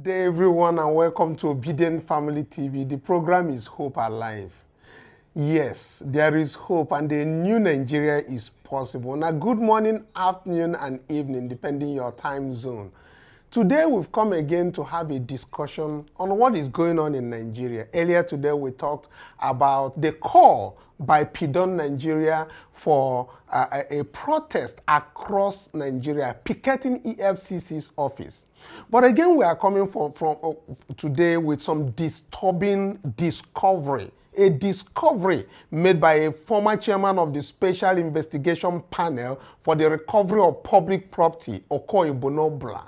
Good day, everyone, and welcome to Obidient Family TV. The program is Hope Alive. Yes, there is hope, and the new Nigeria is possible. Now, good morning, afternoon, and evening, depending your time zone. Today, we've come again to have a discussion on what is going on in Nigeria. Earlier today, we talked about the call by Pidon Nigeria for a protest across Nigeria, picketing EFCC's office. But again, we are coming from today with some disturbing discovery. A discovery made by a former chairman of the Special Investigation Panel for the Recovery of Public Property, Obono-Oblah,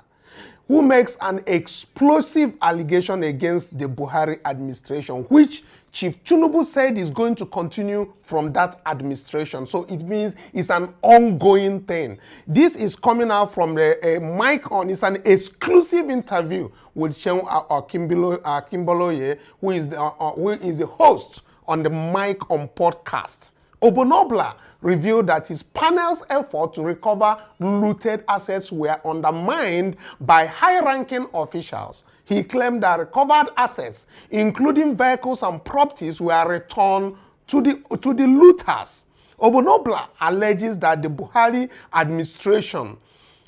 who makes an explosive allegation against the Buhari administration, which Chief Tinubu said is going to continue from that administration. So it means it's an ongoing thing. This is coming out from the mic on. It's an exclusive interview with Seun Akimboloye, who is the host on the mic on podcast. Obono-Oblah revealed that his panel's effort to recover looted assets were undermined by high-ranking officials. He claimed that recovered assets, including vehicles and properties, were returned to the looters. Obono-Oblah alleges that the Buhari administration,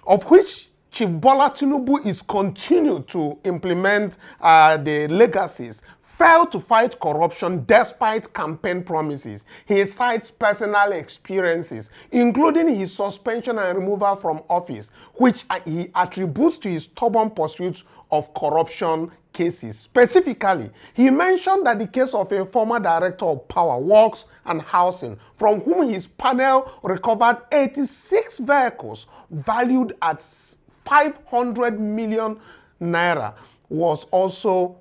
of which Chief Bola Tinubu is continued to implement the legacies, failed to fight corruption despite campaign promises. He cites personal experiences, including his suspension and removal from office, which he attributes to his stubborn pursuit of corruption cases. Specifically, he mentioned that the case of a former director of power, works, and housing, from whom his panel recovered 86 vehicles valued at 500 million naira, was also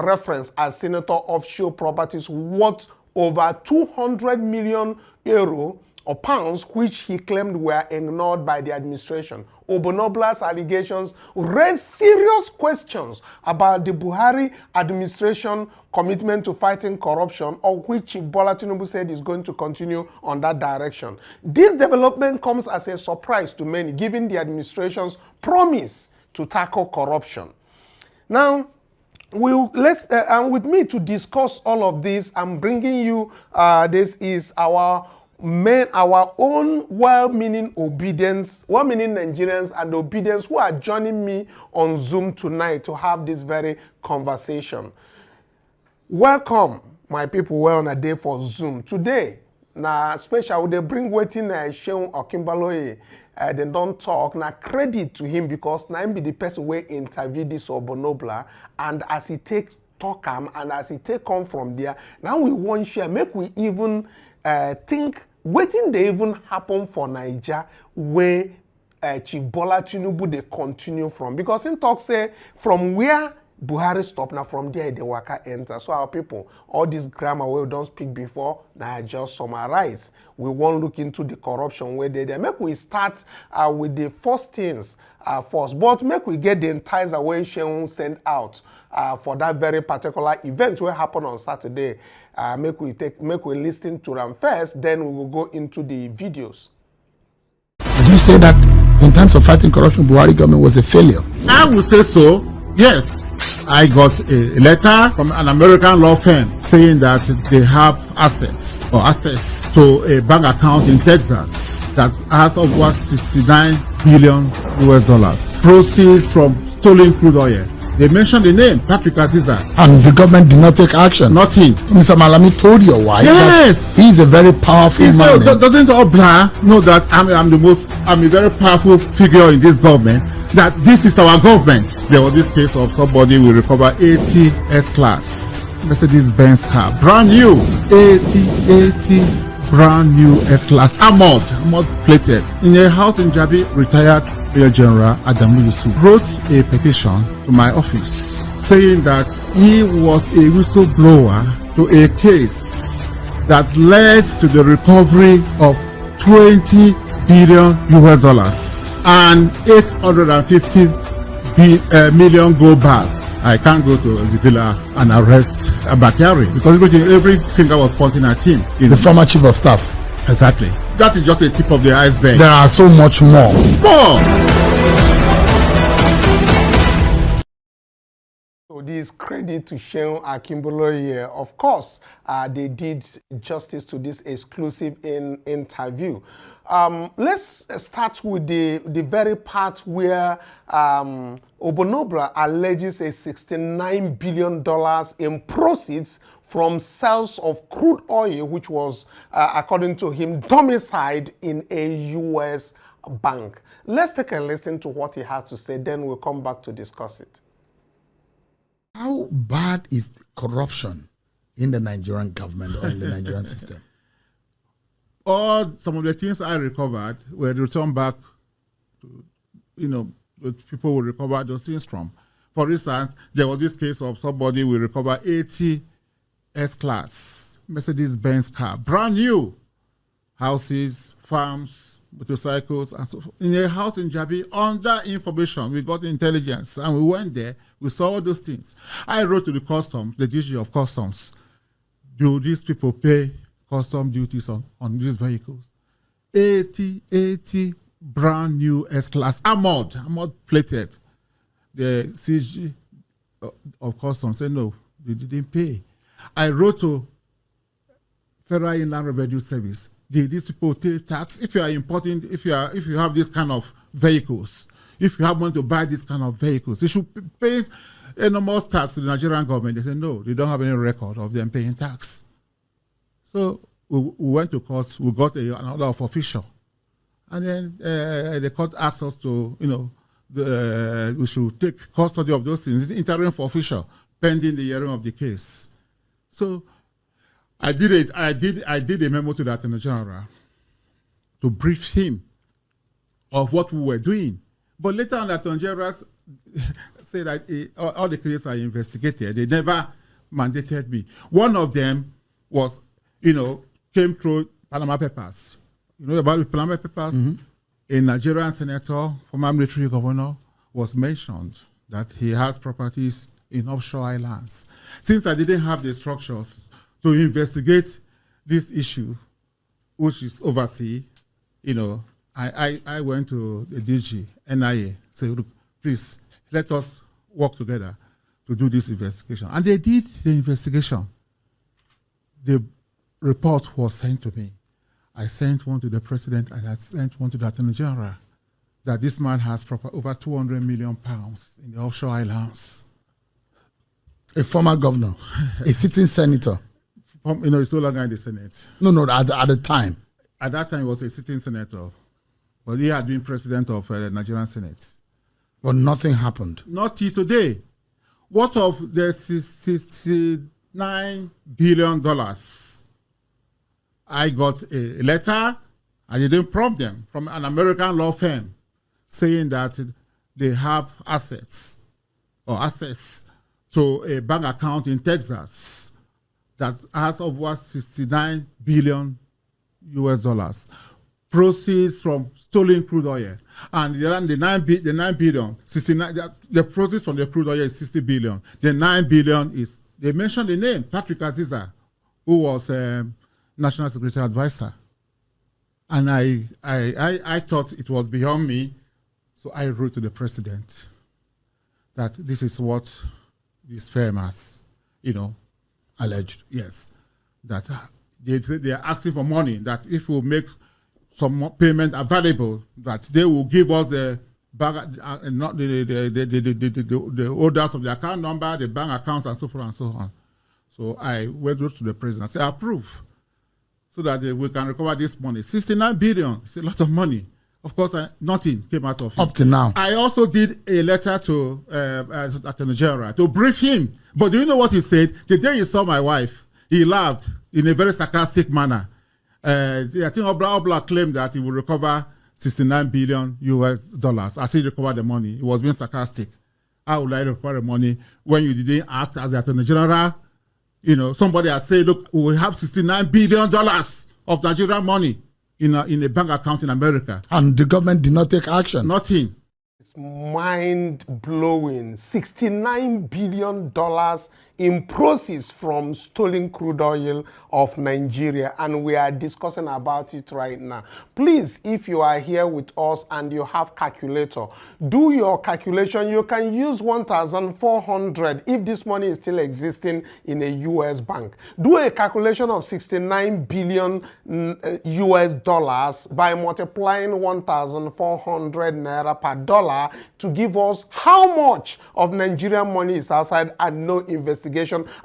referenced as senator offshore properties worth over 200 million euro or pounds, which he claimed were ignored by the administration. Obono-Oblah's allegations raise serious questions about the Buhari administration commitment to fighting corruption, of which Chief Bola Tinubu said is going to continue on that direction. This development comes as a surprise to many, given the administration's promise to tackle corruption. Now, and with me to discuss all of this, I'm bringing you, this is our own well-meaning Nigerians and Obedients who are joining me on Zoom tonight to have this very conversation. Welcome, my people, we're on a day for Zoom. Today, now special, they bring waiting Seun Akimboloye. They don't talk. Now credit to him, because now him be the person who interview this Obono-Oblah, and as he talk him and as he take on from there, now we want share make we even think waiting they even happen for Niger where Chief Bola Tinubu they continue from, because in talk say from where Buhari stop, now from there the waka enter. So our people, all this grammar we don't speak before, now I just summarize. We won't look into the corruption where they make we start with the first things first, but make we get the entire way Seun sent out for that very particular event will happen on Saturday. Make we listen to them first, then we will go into the videos. Would you say that in terms of fighting corruption, Buhari government was a failure? I would say so, yes. I got a letter from an American law firm saying that they have assets or access to a bank account in Texas that has over 69 billion US dollars. Proceeds from stolen crude oil. They mentioned the name, Patrick Aziza. And the government did not take action. Nothing. Mr. Malami told your wife yes. that he's a very powerful man. Doesn't Oblah know that I'm a very powerful figure in this government? That this is our government. There was this case of somebody will recover 80 S-Class Mercedes-Benz car, brand new, 80 brand new S-Class, armored plated, in a house in Jabi. Retired Major General Adamu Yusuf wrote a petition to my office saying that he was a whistleblower to a case that led to the recovery of 20 billion US dollars and 850 million gold bars. I can't go to the villa and arrest Abakari because every finger was pointing at him. The former chief of staff. Exactly. That is just a tip of the iceberg. There are so much more. More! this credit to Sheun Akimbolo here. Of course, they did justice to this exclusive interview. Let's start with the very part where Obono-Oblah alleges a $69 billion in proceeds from sales of crude oil, which was, according to him, domiciled in a U.S. bank. Let's take a listen to what he has to say, then we'll come back to discuss it. How bad is corruption in the Nigerian government or in the Nigerian system? Some of the things I recovered were returned back to, the people will recover those things from. For instance, there was this case of somebody will recover 80 S-Class Mercedes-Benz car, brand new, houses, farms, motorcycles, and so forth. In a house in Jabi, under information, we got intelligence, and we went there, we saw all those things. I wrote to the customs, the DG of customs, do these people pay custom duties on these vehicles? 80 brand new S-Class, armored plated. The CG of customs said no, they didn't pay. I wrote to Federal Inland Revenue Service. These people pay tax. If you are importing, if you have this kind of vehicles, if you have money to buy this kind of vehicles, you should pay enormous tax to the Nigerian government. They said no, they don't have any record of them paying tax. So we went to court. We got an order of official, and then the court asked us to, we should take custody of those things. It's interim for official pending the hearing of the case. So I did it. I did a memo to the Attorney General to brief him of what we were doing. But later on, the Attorney General said that all the cases are investigated. They never mandated me. One of them was, came through Panama Papers. You know about the Panama Papers? Mm-hmm. A Nigerian senator, former military governor, was mentioned that he has properties in offshore islands. Since I didn't have the structures to investigate this issue, which is overseas, I went to the DG, NIA, said, look, please, let us work together to do this investigation. And they did the investigation. The report was sent to me. I sent one to the president and I sent one to the Attorney General that this man has over 200 million pounds in the offshore islands. A former governor, a sitting senator. He's no longer in the Senate. No, at the time. At that time, he was a sitting senator. But he had been president of the Nigerian Senate. But nothing happened. Not till today. What of the $69 billion? I got a letter, I didn't prompt them, from an American law firm saying that they have assets or access to a bank account in Texas that has over $69 billion US. Proceeds from stolen crude oil. And the 9 billion, 69, the proceeds from the crude oil is 60 billion. The 9 billion is, they mentioned the name, Patrick Aziza, who was National Security Advisor. And I thought it was beyond me, so I wrote to the president that this is what this firm has, alleged. Yes. That they are asking for money, that if we make some payment available, that they will give us the orders of the account number, the bank accounts, and so forth and so on. So I went to the president and said, approve, so that we can recover this money. 69 billion, it's a lot of money. Of course, nothing came out of it. Up to now. I also did a letter to Attorney General to brief him. But do you know what he said? The day he saw my wife, he laughed in a very sarcastic manner. I think Obono-Oblah claimed that he would recover 69 billion US as he recovered the money. He was being sarcastic. How would I recover the money when you didn't act as the Attorney General? Somebody had said, look, we have $69 billion of Nigerian money in a bank account in America. And the government did not take action. Nothing. It's mind-blowing. $69 billion in proceeds from stolen crude oil of Nigeria, and we are discussing about it right now. Please, if you are here with us and you have calculator, do your calculation. You can use 1,400 if this money is still existing in a US bank. Do a calculation of 69 billion US dollars by multiplying 1,400 naira per dollar to give us how much of Nigerian money is outside and no investigation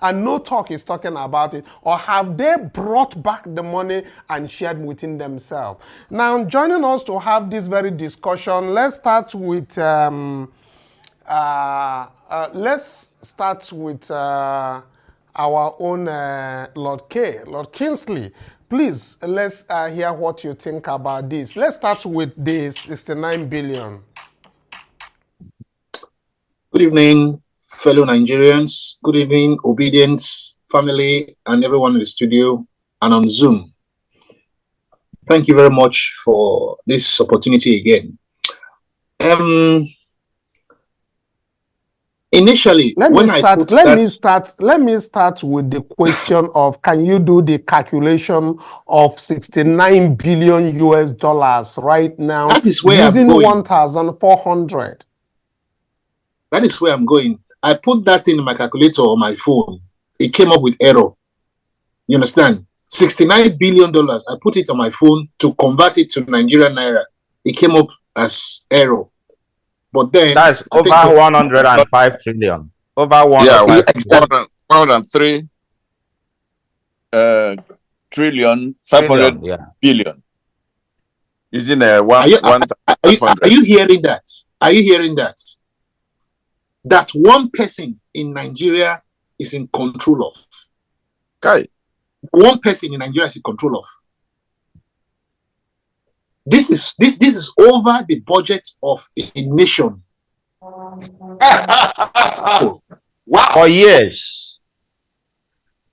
and no talk is talking about it, or have they brought back the money and shared within themselves? Now, joining us to have this very discussion, let's start with our own Lord K, Lord Kingsley. Please, let's hear what you think about this. Let's start with the 69 billion. Good evening, fellow Nigerians. Good evening, Obidient family and everyone in the studio and on Zoom. Thank you very much for this opportunity again. Initially, let me start with the question of, can you do the calculation of 69 billion US dollars right now? That is where using I'm going. 1,400. That is where I'm going. I put that in my calculator on my phone. It came up with error. You understand? $69 billion. I put it on my phone to convert it to Nigerian naira. It came up as error. But then that's over 105 trillion. Over 103 trillion 500 billion. Using a one. Are you hearing that? Are you hearing that? That one person in Nigeria is in control of. Okay. One person in Nigeria is in control of. This is over the budget of a nation. Wow. For years.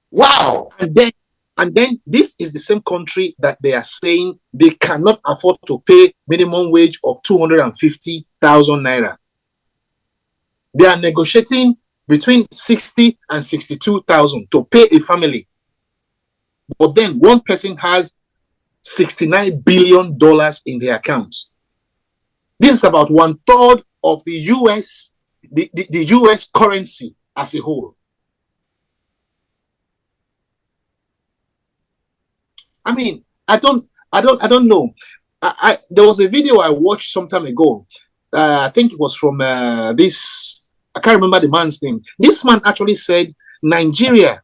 Wow. And then this is the same country that they are saying they cannot afford to pay minimum wage of 250,000 naira. They are negotiating between 60 and 62,000 to pay a family. But then one person has $69 billion in their account. This is about 1/3 of the US, the US currency as a whole. I mean, I don't know. There was a video I watched some time ago. I think it was from this. I can't remember the man's name. This man actually said Nigeria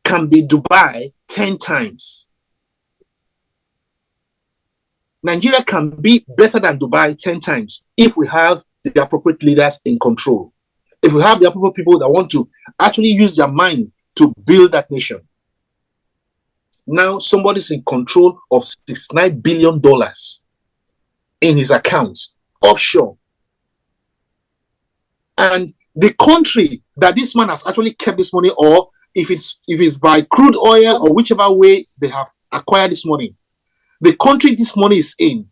can be Dubai 10 times. Nigeria can be better than Dubai 10 times if we have the appropriate leaders in control. If we have the appropriate people that want to actually use their mind to build that nation. Now somebody's in control of $69 billion in his account offshore. And the country that this man has actually kept this money, or if it's by crude oil or whichever way they have acquired this money, the country this money is in,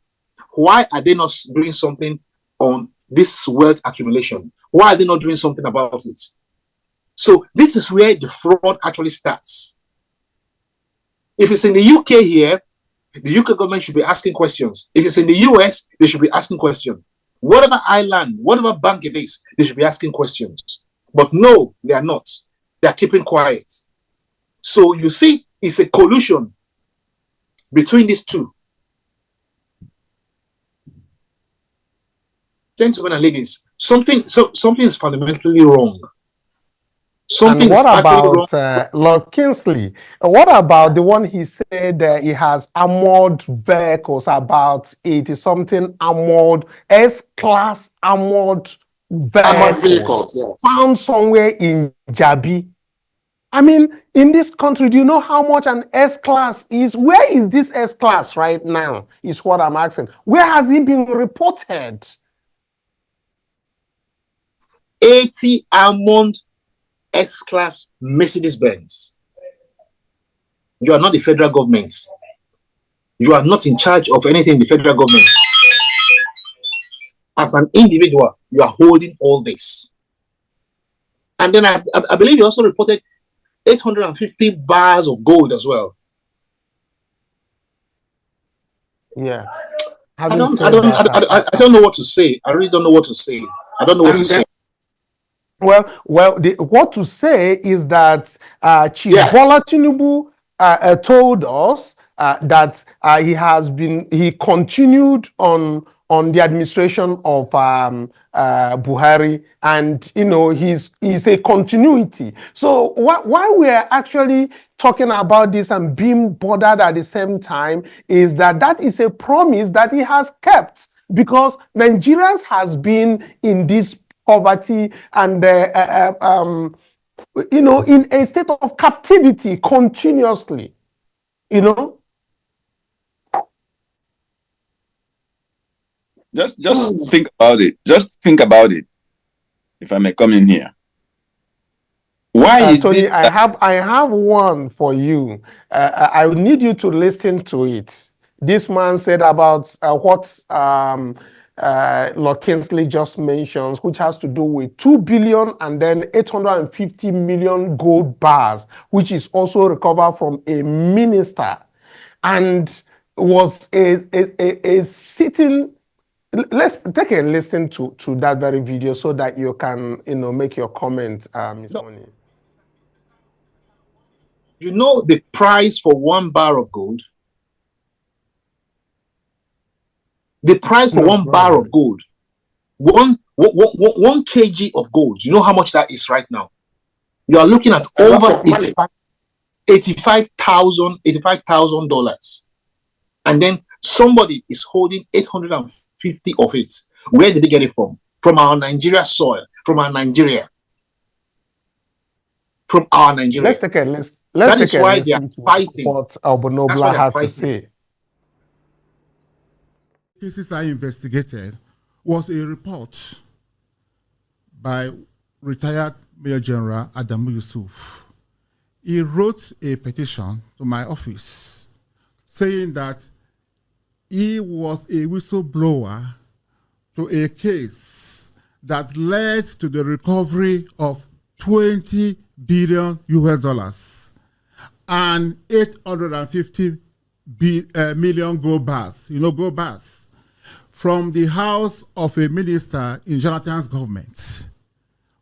why are they not doing something on this wealth accumulation? Why are they not doing something about it? So this is where the fraud actually starts. If it's in the UK here, the UK government should be asking questions. If it's in the US, they should be asking questions. Whatever island, whatever bank it is, they should be asking questions. But no, they are not. They are keeping quiet. So you see, it's a collusion between these two. Gentlemen and ladies, something is fundamentally wrong. And what about Lord Kingsley? What about the one he said he has armored vehicles, about 80-something armored S-class armored vehicles yes, found somewhere in Jabi? I mean, in this country, do you know how much an S-class is? Where is this S-class right now, is what I'm asking. Where has it been reported? 80 armored S-class Mercedes-Benz. You are not the federal government. You are not in charge of anything in the federal government. As an individual, you are holding all this. And then I believe he also reported 850 bars of gold as well. Yeah. I don't know what to say. I really don't know what to say. I don't know what to say. Well, what to say is that Chief Bola Tinubu told us that he continued on the administration of Buhari, and he's a continuity. So why we are actually talking about this and being bothered at the same time is that is a promise that he has kept, because Nigerians has been in this poverty and in a state of captivity continuously. Just think about it. Just think about it. If I may come in here. Why is Tony, it I have one for you. I need you to listen to it. This man said about what Lord Kingsley just mentions, which has to do with 2 billion and then 850 million gold bars, which is also recovered from a minister, and was a sitting. Let's take a listen to that very video so that you can make your comment, Ms. Oni. You know the price for 1 bar of gold? The price for 1 bar of gold, one kg of gold, you know how much that is right now? You are looking at over $85,000. And then somebody is holding 850 of it. Where did they get it from? From our Nigeria soil, from our Nigeria. Let's take a listen. That is why they are fighting. What Obono-Oblah has to say. Cases I investigated was a report by retired Major General Adamu Yusuf. He wrote a petition to my office saying that he was a whistleblower to a case that led to the recovery of 20 billion US dollars and 850 million gold bars, gold bars, from the house of a minister in Jonathan's government.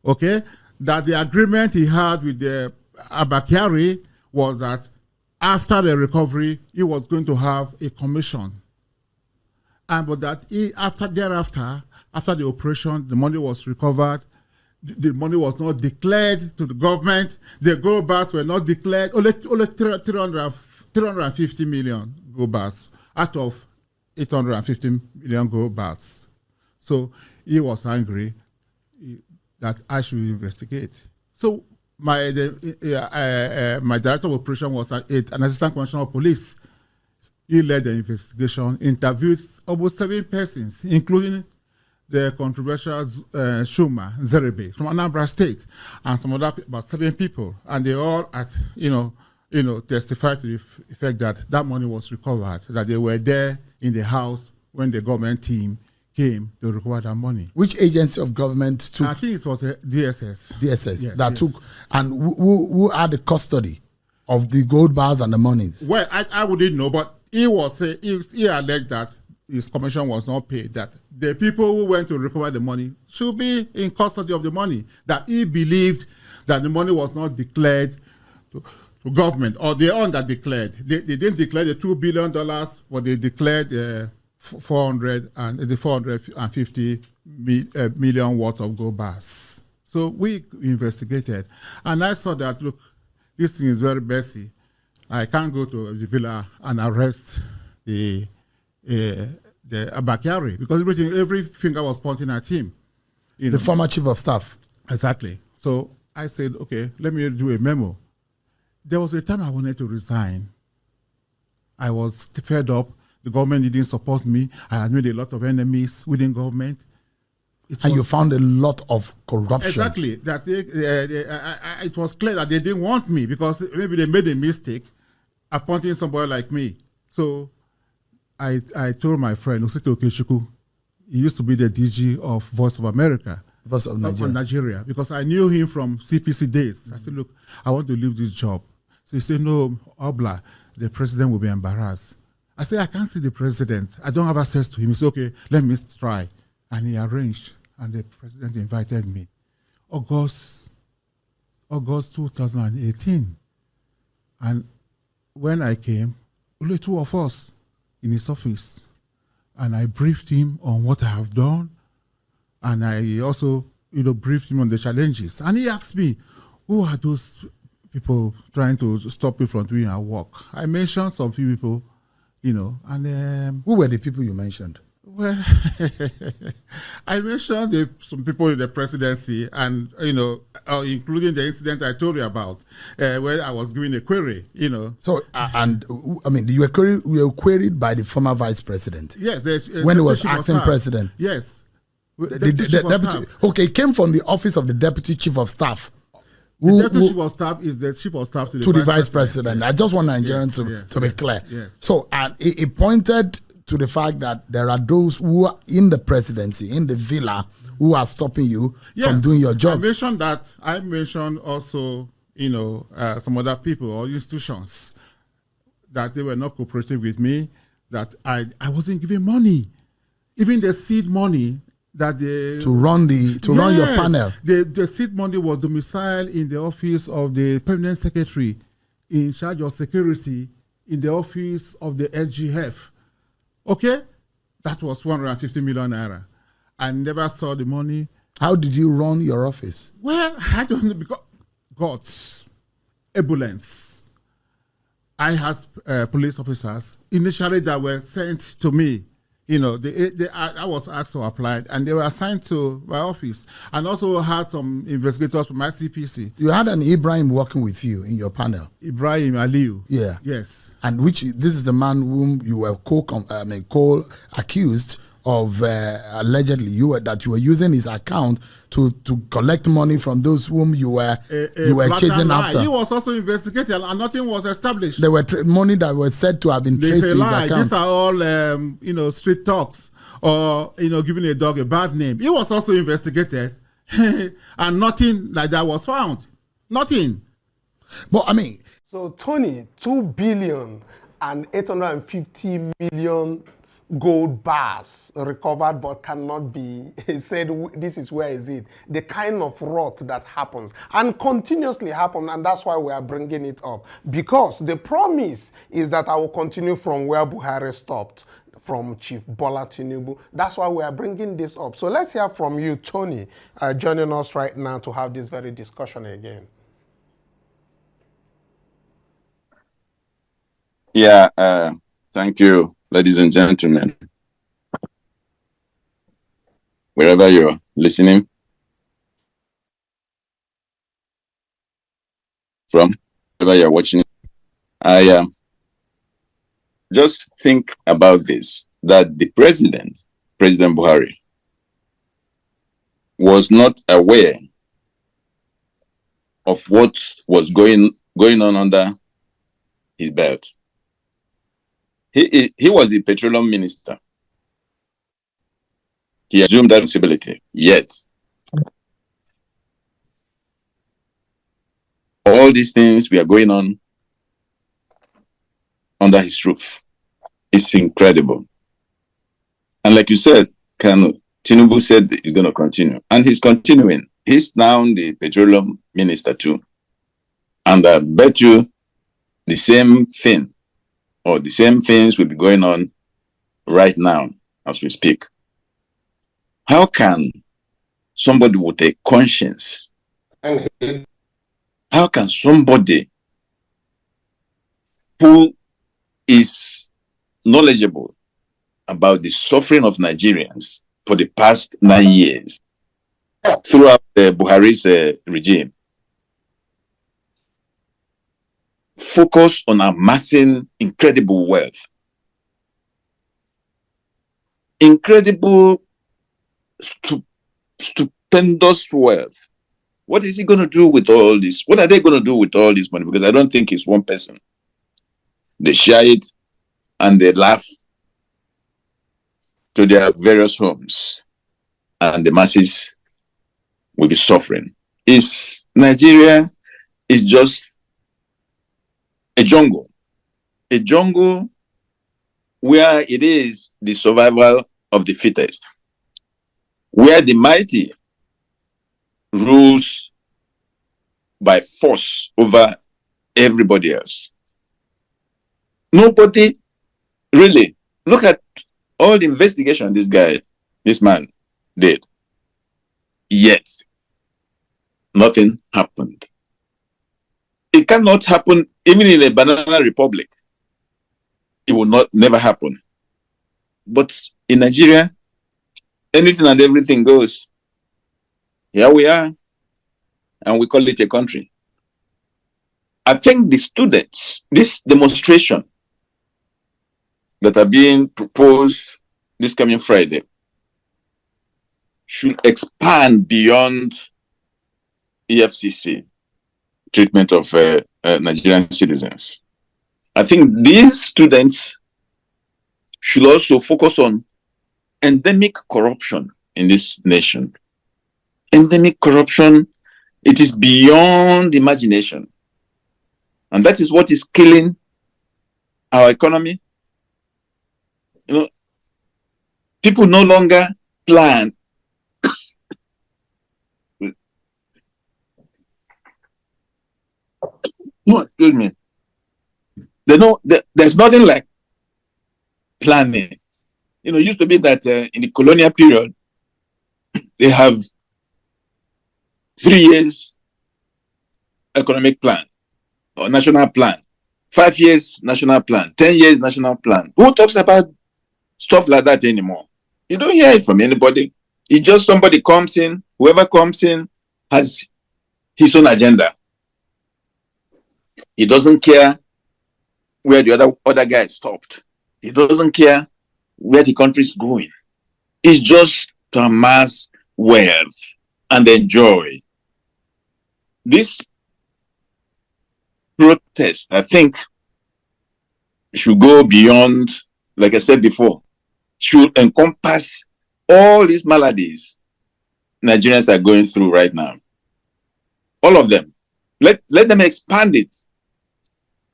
Okay? That the agreement he had with the Abakari was that after the recovery, he was going to have a commission. But that after the operation, the money was recovered. The money was not declared to the government. The gold bars were not declared. Only 350 million gold bars out of 850 million gold bars. So he was angry that I should investigate. So my director of operation was an assistant commissioner of police. He led the investigation, interviewed almost 7 persons, including the controversial Shuma Zerebe from Anambra State, and some other about 7 people, and they all testified to the effect that money was recovered, that they were there in the house when the government team came to recover that money. Which agency of government took? I think it was DSS. DSS, yes, that took, and who had the custody of the gold bars and the monies? Well, I wouldn't know, but he alleged that his commission was not paid, that the people who went to recover the money should be in custody of the money, that he believed that the money was not declared to government, or they under-declared. They didn't declare the $2 billion, but they declared 450 million worth of gold bars. So we investigated, and I saw that, look, this thing is very messy. I can't go to the villa and arrest the Abakari, because every finger was pointing at him. The former chief of staff. Exactly. So I said, okay, let me do a memo. There was a time I wanted to resign. I was fed up. The government didn't support me. I had made a lot of enemies within government. You found a lot of corruption. Exactly. That it was clear that they didn't want me, because maybe they made a mistake appointing somebody like me. So I told my friend, Osito Okechukwu, he used to be the DG of Voice of America. First of Nigeria. On Nigeria, because I knew him from CPC days. I said, look, I want to leave this job. So he said, no, Oblah, the president will be embarrassed. I said, I can't see the president. I don't have access to him. He said, okay, let me try. And he arranged, and the president invited me. August 2018. And when I came, only two of us in his office. And I briefed him on what I have done. And I also, briefed him on the challenges. And he asked me, who are those people trying to stop you from doing our work? I mentioned some few people, and... who were the people you mentioned? Well, I mentioned some people in the presidency and, including the incident I told you about, where I was doing a query, So, you were queried by the former vice president? Yes. When he was acting president? Yes. It came from the office of the deputy chief of staff. The deputy chief of staff is the chief of staff to the vice president. Yes. I just want Nigerians to be clear. Yes. So, and he pointed to the fact that there are those who are in the presidency, in the villa, who are stopping you from doing your job. I mentioned that. I mentioned also, some other people or institutions that they were not cooperative with me, that I wasn't giving money, even the seed money that to run your panel. The seed money was domiciled in the office of the permanent secretary in charge of security in the office of the SGF. Okay, that was 150 million naira. I never saw the money. How did you run your office? Well, I don't know, because God's ebullience. I had police officers initially that were sent to me. I was asked to apply, and they were assigned to my office, and also had some investigators from my CPC. You had an Ibrahim working with you in your panel. Ibrahim Aliu. Yeah. Yes. And this is the man whom you were co-accused of allegedly you were using his account to collect money from those whom you were chasing after. He was also investigated, and nothing was established. There were money that was said to have been traced to his account. These are all street talks, or giving a dog a bad name. He was also investigated, and nothing like that was found. Nothing. But so Tony, 2 billion and 850 million gold bars recovered but cannot be said. This is where is it, the kind of rot that happens and continuously happen, and that's why we are bringing it up, because the promise is that I will continue from where Buhari stopped, from Chief Bola Tinubu. That's why we are bringing this up. So let's hear from you, Tony, joining us right now to have this very discussion again. Yeah, thank you, ladies and gentlemen, wherever you're listening from, wherever you're watching. I just think about this, that the President Buhari, was not aware of what was going on under his belt. He was the petroleum minister. He assumed that responsibility. Yet, all these things we are going on under his roof. It's incredible. And like you said, Kanu, Tinubu said he's going to continue. And he's continuing. He's now the petroleum minister too. And I bet you the same thing, or the same things will be going on right now as we speak. How can somebody with a conscience, how can somebody who is knowledgeable about the suffering of Nigerians for the past 9 years throughout the Buhari's regime, focus on amassing incredible wealth, incredible, stupendous wealth? What is he going to do with all this? What are they going to do with all this money? Because I don't think it's one person. They share it and they laugh to their various homes, and the masses will be suffering. Nigeria is just a jungle where it is the survival of the fittest, where the mighty rules by force over everybody else. Nobody really, look at all the investigation this man did. Yet, nothing happened. It cannot happen even in a banana republic. It will never happen. But in Nigeria, anything and everything goes. Here we are, and we call it a country. I think the students, this demonstration that are being proposed this coming Friday should expand beyond EFCC treatment of Nigerian citizens. I think these students should also focus on endemic corruption in this nation. Endemic corruption, it is beyond imagination. And that is what is killing our economy. You know, people no longer plan. No, excuse me. There's nothing like planning. You know, it used to be that in the colonial period, they have 3 years economic plan or national plan, 5 years national plan, 10 years national plan. Who talks about stuff like that anymore? You don't hear it from anybody. It's just somebody comes in, whoever comes in has his own agenda. He doesn't care where the other guy stopped. He doesn't care where the country is going. It's just to amass wealth and enjoy. This protest, I think, should go beyond, like I said before, should encompass all these maladies Nigerians are going through right now. All of them. Let them expand it.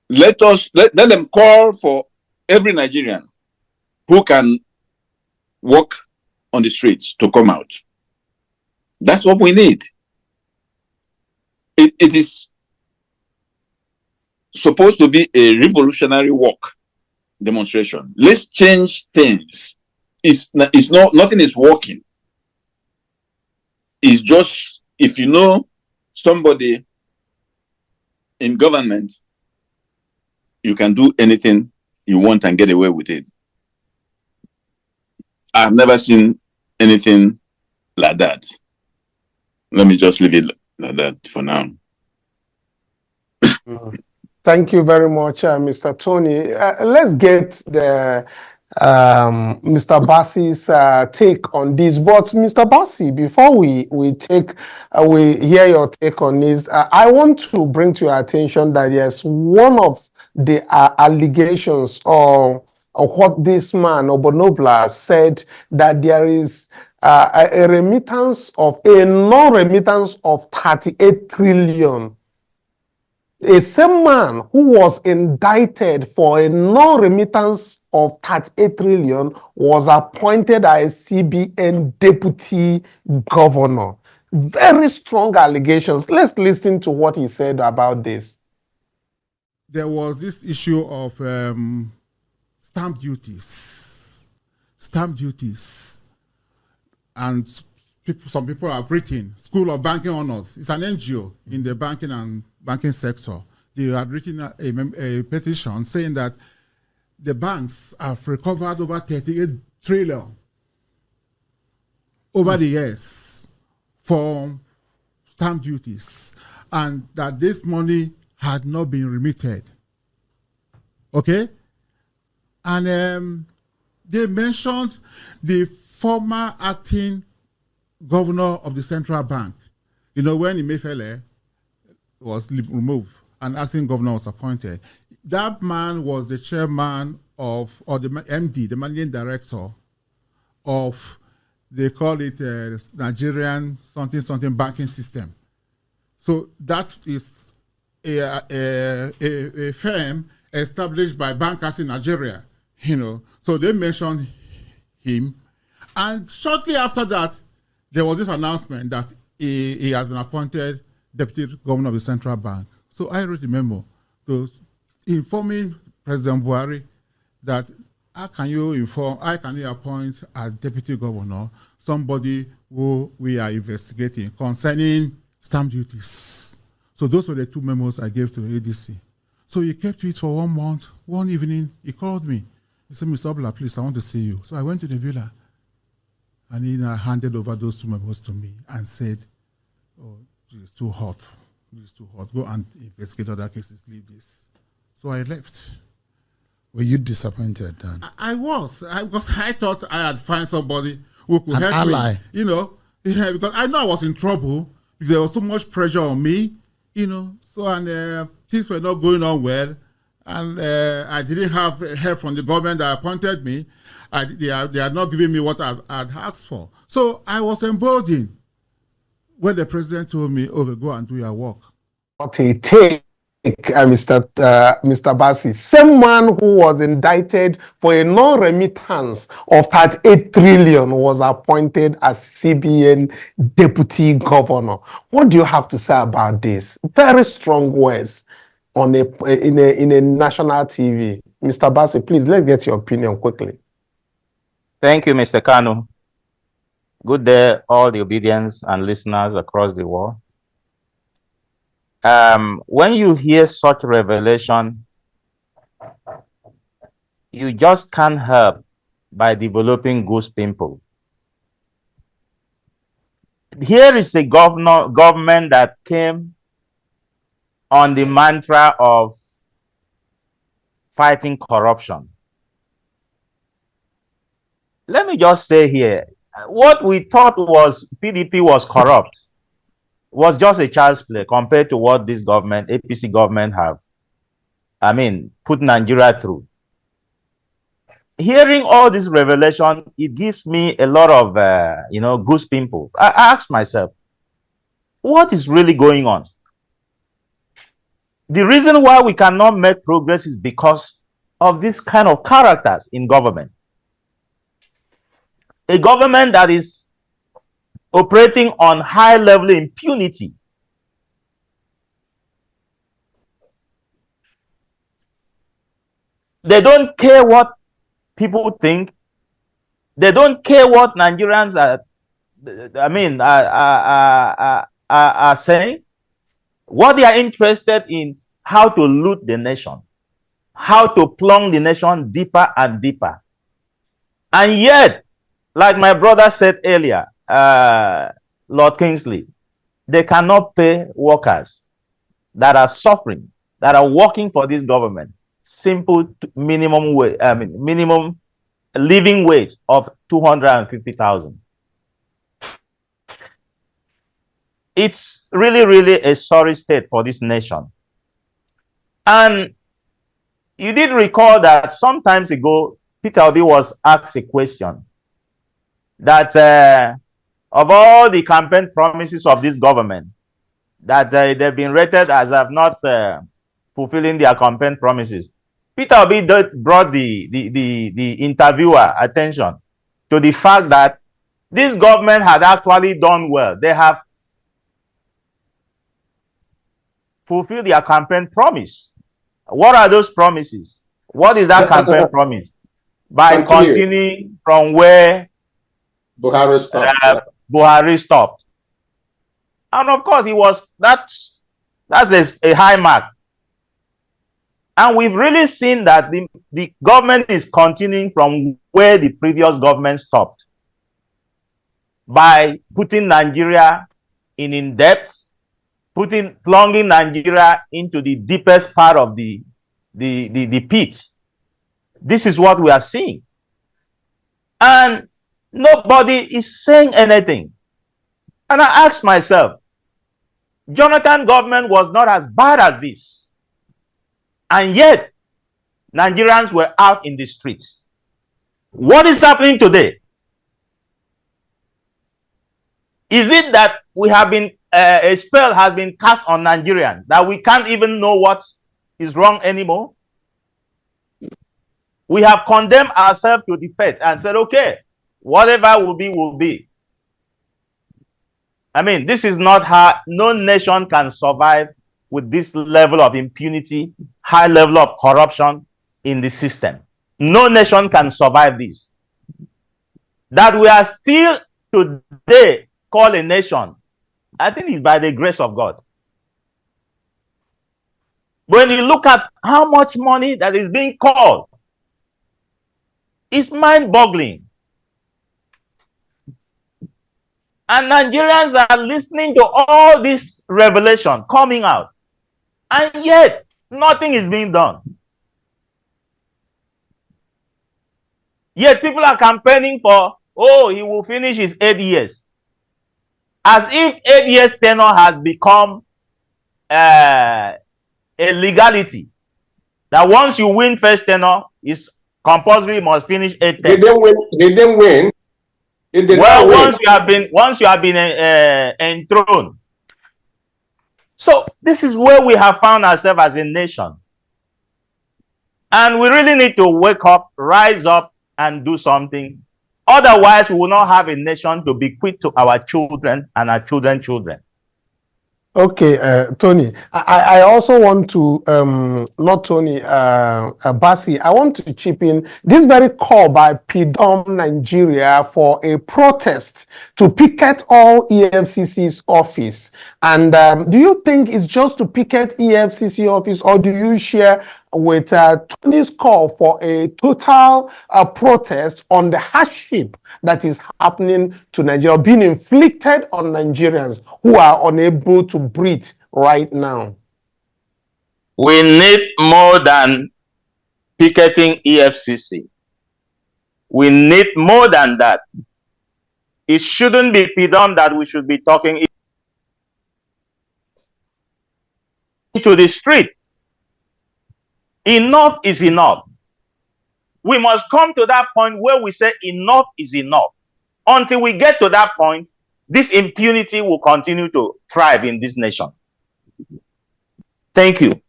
Let them call for every Nigerian who can walk on the streets to come out. That's what we need. It is supposed to be a revolutionary walk demonstration. Let's change things. Nothing is working. It's just, if you know somebody in government, you can do anything you want and get away with it. I've never seen anything like that. Let me just leave it like that for now. Thank you very much, Mr. Tony. Let's get the Mr. Bassi's take on this. But Mr. Bassi, before we hear your take on this, I want to bring to your attention that yes, one of the allegations or what this man Obono-Oblah said, that there is a non-remittance of 38 trillion. A same man who was indicted for a non-remittance of 38 trillion was appointed as CBN deputy governor. Very strong allegations. Let's listen to what he said about this. There was this issue of stamp duties. And some people have written, School of Banking Honors. It's an NGO in the banking sector. They had written a petition saying that the banks have recovered over 38 trillion over the years for stamp duties, and that this money had not been remitted. Okay? And they mentioned the former acting governor of the central bank. You know, when Emefiele was removed and acting governor was appointed, that man was the chairman of, or the MD, the managing director of They call it Nigerian something banking system. So that is a firm established by bankers in Nigeria, So they mentioned him. And shortly after that, there was this announcement that he has been appointed Deputy Governor of the Central Bank. So I wrote a memo informing President Buhari that how can you appoint as Deputy Governor somebody who we are investigating concerning stamp duties. So those were the two memos I gave to the ADC. So he kept it for 1 month. One evening, he called me. He said, Mr. Oblah, please, I want to see you. So I went to the villa, and he handed over those two memos to me and said, oh, it's too hot. It's too hot. Go and investigate other cases. Leave this. So I left. Were you disappointed then? I was. Because I thought I had found somebody who could help ally. me. Because I know I was in trouble. There was so much pressure on me, So, and things were not going on well. And I didn't have help from the government that appointed me. They had not given me what I'd asked for. So I was emboldened when the president told me, okay, go and do your work. What a take, Mr. Bassi. Same man who was indicted for a non-remittance of 38 trillion was appointed as CBN Deputy Governor. What do you have to say about this? Very strong words in a national TV. Mr. Bassi, please, let's get your opinion quickly. Thank you, Mr. Kanu. Good day, all the Obedience and listeners across the world. When you hear such revelation, you just can't help by developing goose pimple. Here is a government that came on the mantra of fighting corruption. Let me just say here, what we thought was PDP was corrupt was just a child's play compared to what this government, APC government, put Nigeria through. Hearing all this revelation, it gives me a lot of, goose pimples. I asked myself, what is really going on? The reason why we cannot make progress is because of this kind of characters in government. A government that is operating on high-level impunity. They don't care what people think. They don't care what Nigerians are saying. What they are interested in, how to loot the nation, how to plunge the nation deeper and deeper. And yet, like my brother said earlier, Lord Kingsley, they cannot pay workers that are suffering, that are working for this government, simple minimum wage, minimum living wage of 250,000. It's really, really a sorry state for this nation. And you did recall that some times ago, Peter Obi was asked a question that of all the campaign promises of this government, that they've been rated as have not fulfilling their campaign promises. Peter Obi brought the interviewer attention to the fact that this government had actually done well. They have fulfilled their campaign promise. What are those promises? What is that campaign promise? By continuing from where Buhari stopped. And of course, that's a high mark. And we've really seen that the government is continuing from where the previous government stopped by putting Nigeria in debt, plunging Nigeria into the deepest part of the pit. This is what we are seeing. And nobody is saying anything. And I asked myself, Jonathan government was not as bad as this. And yet, Nigerians were out in the streets. What is happening today? Is it that we have been a spell has been cast on Nigerians that we can't even know what is wrong anymore? We have condemned ourselves to the fate and said, okay, whatever will be, will be. I mean, this is not how no nation can survive with this level of impunity, high level of corruption in the system. No nation can survive this. That we are still today called a nation, I think it's by the grace of God. When you look at how much money that is being called, it's mind-boggling. And Nigerians are listening to all this revelation coming out. And yet, nothing is being done. Yet people are campaigning for, oh, he will finish his 8 years. As if 8 years tenure has become a legality. That once you win first tenure, it's compulsory, you must finish 8 terms. They didn't win. Well, once you have been enthroned. So this is where we have found ourselves as a nation. And we really need to wake up, rise up, and do something. Otherwise, we will not have a nation to bequeath to our children and our children's children. Okay, Tony, I also want to, not Tony, Basi, I want to chip in this very call by PDOM Nigeria for a protest to picket all EFCC's office. And do you think it's just to picket EFCC office, or do you share with Tony's call for a total protest on the hardship that is happening to Nigeria, being inflicted on Nigerians who are unable to breathe right now? We need more than picketing EFCC. We need more than that. It shouldn't be PDOM that we should be talking into the street. Enough is enough. We must come to that point where we say enough is enough. Until we get to that point, this impunity will continue to thrive in this nation. Thank you.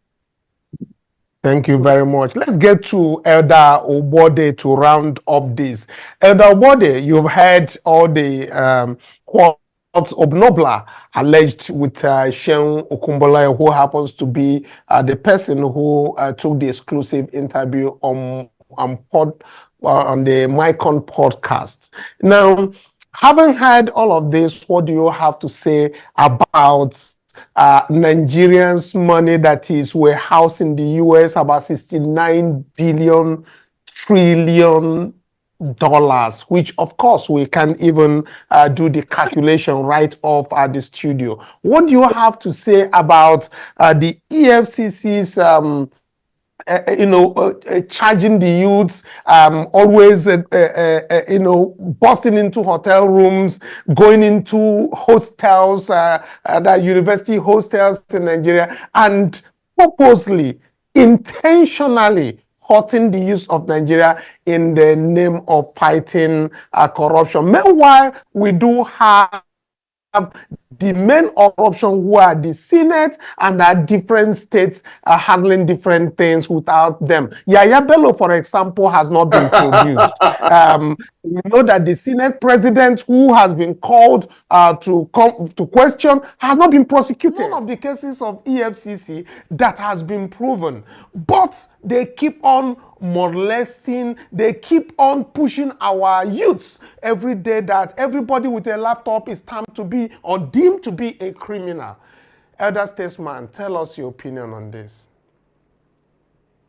Thank you very much. Let's get to Elder Obode to round up this. Elder Obode, you've heard all the quotes Obono-Oblah alleged with Sheun Okunbola, who happens to be the person who took the exclusive interview on the Mycon podcast. Now, having heard all of this, what do you have to say about Nigerians' money that is warehoused in the US, about $69 trillion, which of course we can't even do the calculation right off at the studio. What do you have to say about the EFCC's charging the youths, always, busting into hotel rooms, going into hostels, the university hostels in Nigeria, and purposely, intentionally hurting the youth of Nigeria in the name of fighting corruption. Meanwhile, we do have the main corruption who are the Senate and that different states are handling different things without them. Yaya Bello, for example, has not been produced. We know that the Senate president who has been called to come to question has not been prosecuted. None of the cases of EFCC that has been proven, but they keep on molesting, they keep on pushing our youths every day that everybody with a laptop is termed to be or deemed to be a criminal. Elder Statesman, tell us your opinion on this.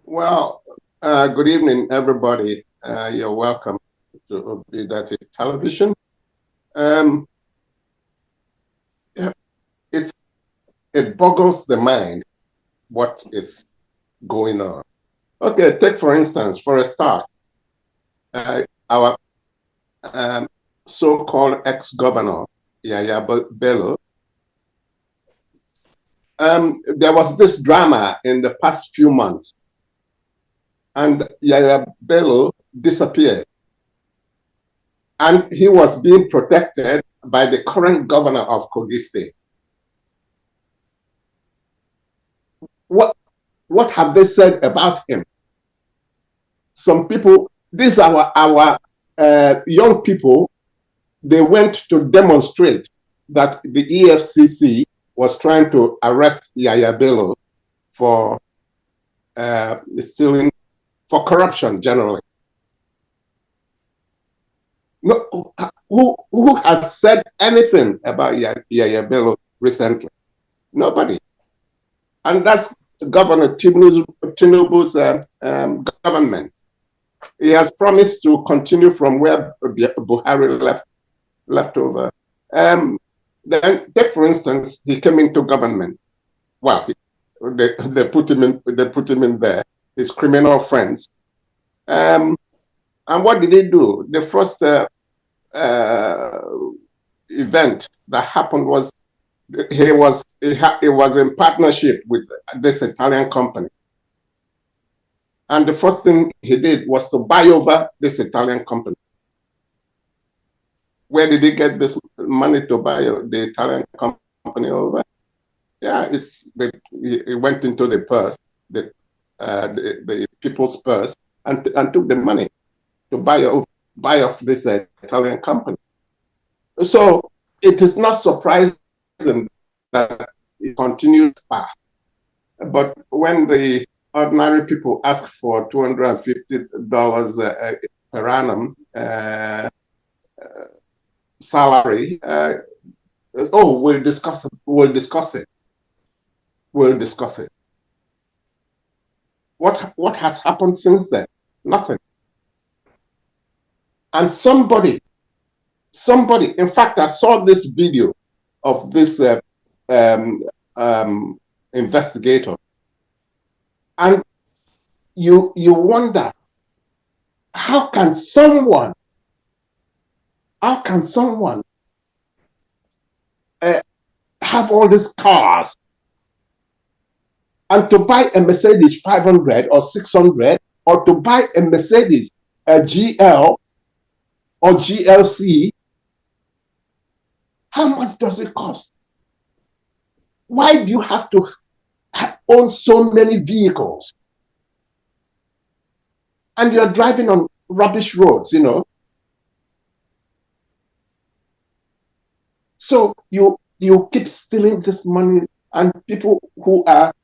Well, good evening, everybody. You're welcome to Obidient Television. It boggles the mind what is going on. Okay, take for instance, for a start, our so-called ex-governor, Yaya Bello. There was this drama in the past few months, and Yaya Bello disappeared. And he was being protected by the current governor of Kogi State. What have they said about him? Some people, these are our young people, they went to demonstrate that the EFCC was trying to arrest Yaya Bello for stealing, for corruption generally. No, who has said anything about Yaya Bello recently? Nobody. And that's Governor Tinubu's government. He has promised to continue from where Buhari left over. Then take, for instance, he came into government. Well, they put him in there. His criminal friends. And what did they do? The first event that happened was he was in partnership with this Italian company. And the first thing he did was to buy over this Italian company. Where did he get this money to buy the Italian company over? Yeah, it went into the purse, the people's purse, and took the money to buy off this Italian company. So it is not surprising that it continues path. But when the ordinary people ask for $250 per annum salary, we'll discuss it. We'll discuss it. What has happened since then? Nothing. And somebody, in fact, I saw this video of this investigator, and you wonder, how can someone have all these cars, and to buy a Mercedes 500 or 600, or to buy a Mercedes GL or GLC? How much does it cost? Why do you have to own so many vehicles? And you're driving on rubbish roads, you know. So you keep stealing this money, and people who are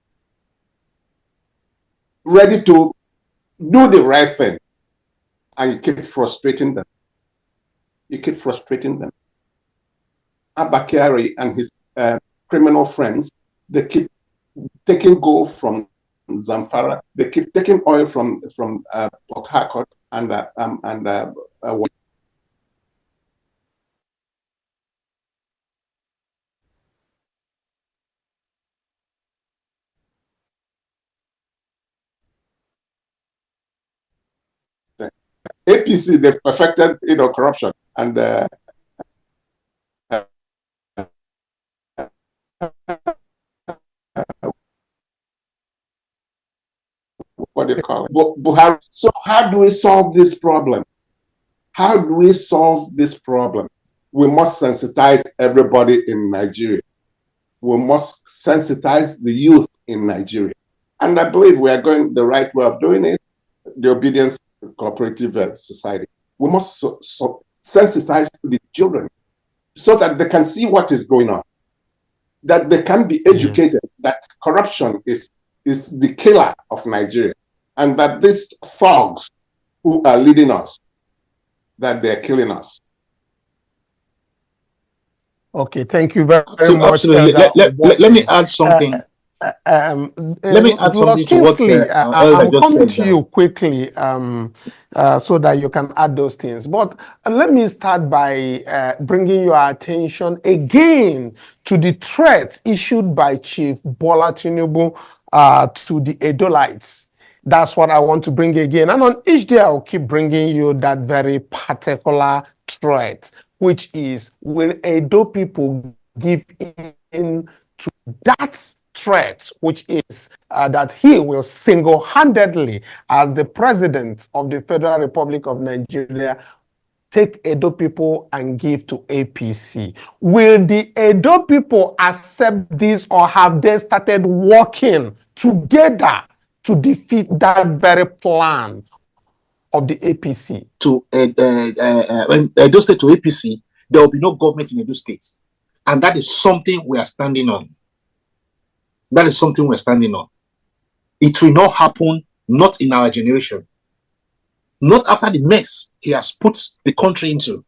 ready to do the right thing, and you keep frustrating them. Abakari and his criminal friends, they keep taking gold from Zamfara. They keep taking oil from Port Harcourt and APC. They've perfected, corruption, and what do you call it? Buhari. So how do we solve this problem? We must sensitize everybody in Nigeria. We must sensitize the youth in Nigeria. And I believe we are going the right way of doing it, the Obidient Cooperative Society. We must sensitize the children so that they can see what is going on, that they can be educated, that corruption is the killer of Nigeria, and that these thugs who are leading us, that they're killing us. Okay, thank you very much. Absolutely. Let me add something. Let me add something to what I'm coming to you quickly so that you can add those things. But let me start by bringing your attention again to the threat issued by Chief Bola Tinubu to the Edolites. That's what I want to bring again. And on each day, I'll keep bringing you that very particular threat, which is, will Edo people give in to that threat, which is that he will single-handedly, as the president of the Federal Republic of Nigeria, take Edo people and give to APC. Will the Edo people accept this, or have they started working together to defeat that very plan of the APC? To Edo State to APC, there will be no government in Edo State. And that is something we are standing on. That is something we're standing on. It will not happen, not in our generation. Not after the mess he has put the country into.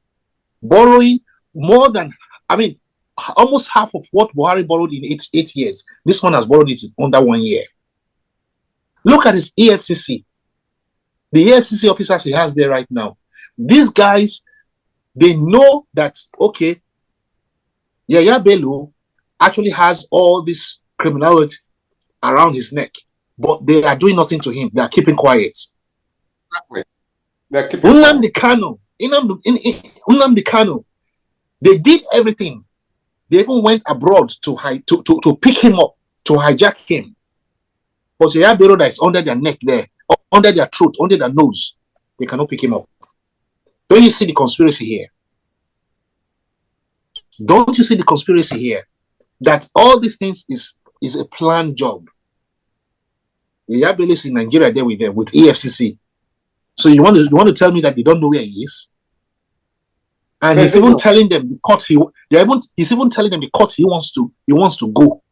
Borrowing more than, almost half of what Buhari borrowed in eight years. This one has borrowed it under 1 year. Look at his EFCC. The EFCC officers he has there right now. These guys, they know that, okay, Yaya Bello actually has all this criminality around his neck, but they are doing nothing to him. They are keeping quiet. Exactly. They're keeping quiet. Nnamdi Kanu, they did everything. They even went abroad to pick him up, to hijack him. But Yaya Bello that is under their neck there, under their throat, under their nose, they cannot pick him up. Don't you see the conspiracy here? Don't you see the conspiracy here? That all these things is a planned job. Yaya Bello is in Nigeria there with them, with EFCC. So you want to tell me that they don't know where he is? And he's even telling them the court he's even telling them the court he wants to go.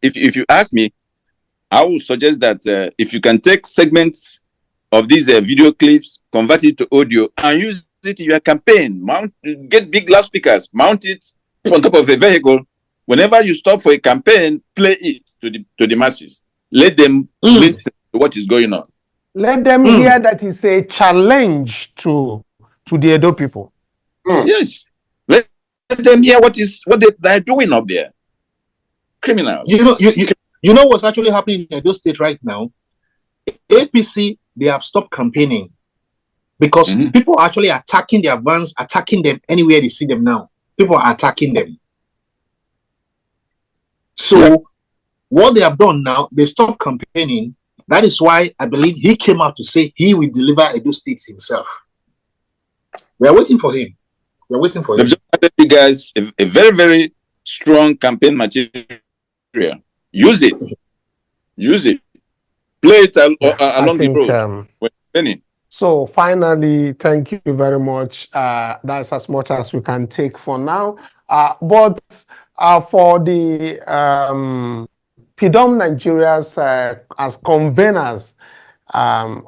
If you ask me, I would suggest that if you can take segments of these video clips, convert it to audio, and use it in your campaign, get big loudspeakers, mount it on top of the vehicle. Whenever you stop for a campaign, play it to the masses. Let them listen to what is going on. Let them hear that it's a challenge to the Edo people. Yes. Let them hear what they're doing up there. Criminals. You know what's actually happening in Edo State right now? APC, they have stopped campaigning because people are actually attacking their vans, attacking them anywhere they see them now. People are attacking them. So what they have done now, they stopped campaigning. That is why I believe he came out to say he will deliver Edo State himself. We are waiting for him. We are waiting for him. They've just added you guys a very, very strong campaign material. Use it. Use it. Play it along the road. So finally, thank you very much. That's as much as we can take for now. But for the PDOM Nigerians as conveners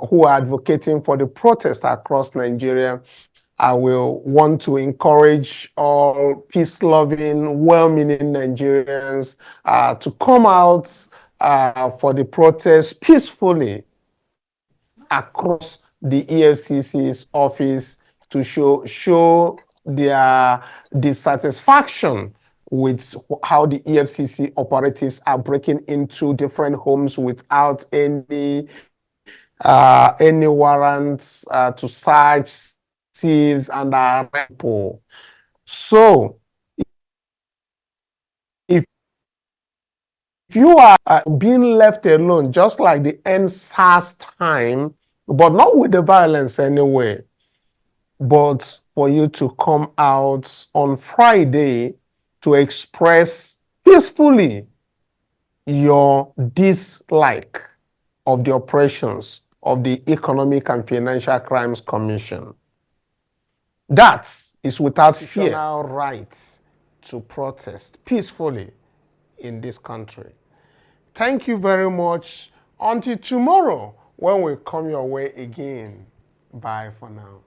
who are advocating for the protest across Nigeria, I will want to encourage all peace-loving, well-meaning Nigerians to come out for the protest peacefully across the EFCC's office to show their dissatisfaction with how the EFCC operatives are breaking into different homes without any warrants to search, seize, and arrest people. So, if you are being left alone, just like the NSAS time, but not with the violence anyway, but for you to come out on Friday to express peacefully your dislike of the operations of the Economic and Financial Crimes Commission. That is without fear right to protest peacefully in this country. Thank you very much. Until tomorrow, when we come your way again. Bye for now.